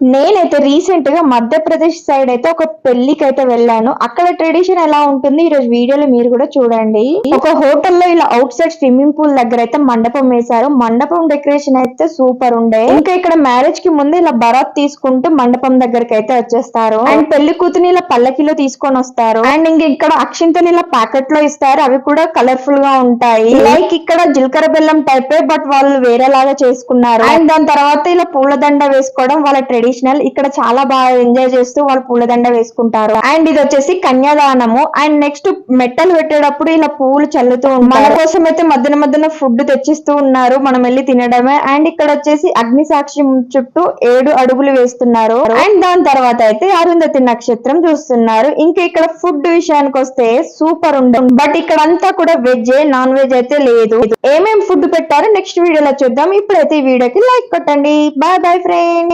నేనైతే రీసెంట్ గా మధ్యప్రదేశ్ సైడ్ అయితే ఒక పెళ్లికి అయితే వెళ్ళాను. అక్కడ ట్రెడిషన్ ఎలా ఉంటుంది ఈ రోజు వీడియోలో మీరు కూడా చూడండి. ఒక హోటల్లో ఇలా అవుట్ సైడ్ స్విమ్మింగ్ పూల్ దగ్గర అయితే మండపం వేశారు. మండపం డెకరేషన్ అయితే సూపర్ ఉండే. ఇంకా ఇక్కడ మ్యారేజ్ కి ముందు ఇలా బరాత్ తీసుకుంటూ మండపం దగ్గరికి అయితే వచ్చేస్తారు. అండ్ పెళ్లి కూతుని ఇలా పల్లకిలో తీసుకొని వస్తారు. అండ్ ఇంక ఇక్కడ అక్షింతలు ఇలా ప్యాకెట్ లో ఇస్తారు. అవి కూడా కలర్ఫుల్ గా ఉంటాయి. లైక్ ఇక్కడ జీలకర్ర బెల్లం టైపే బట్ వాళ్ళు వేరేలాగా చేసుకున్నారు. అండ్ దాని తర్వాత ఇలా పూలదండ వేసుకోవడం వాళ్ళ ట్రెడిషనల్. ఇక్కడ చాలా బాగా ఎంజాయ్ చేస్తూ వాళ్ళు పూలదండ వేసుకుంటారు. అండ్ ఇది వచ్చేసి కన్యాదానము. అండ్ నెక్స్ట్ మెట్టలు పెట్టేటప్పుడు ఇలా పూలు చల్లుతూ ఉంటారు. మన కోసం అయితే మధ్యన మధ్యన ఫుడ్ తెచ్చిస్తూ ఉన్నారు, మనం వెళ్ళి తినడమే. అండ్ ఇక్కడ వచ్చేసి అగ్ని సాక్షి చుట్టూ 7 అడుగులు వేస్తున్నారు. అండ్ దాని తర్వాత అయితే అరుంధతి నక్షత్రం చూస్తున్నారు. ఇంకా ఇక్కడ ఫుడ్ విషయానికి వస్తే సూపర్ ఉండదు. బట్ ఇక్కడ అంతా కూడా వెజ్, నాన్ వెజ్ అయితే లేదు. ఏమేం ఫుడ్ పెట్టారో నెక్స్ట్ వీడియోలో చూద్దాం. ఇప్పుడైతే ఈ వీడియోకి లైక్ కొట్టండి. Bye bye friend.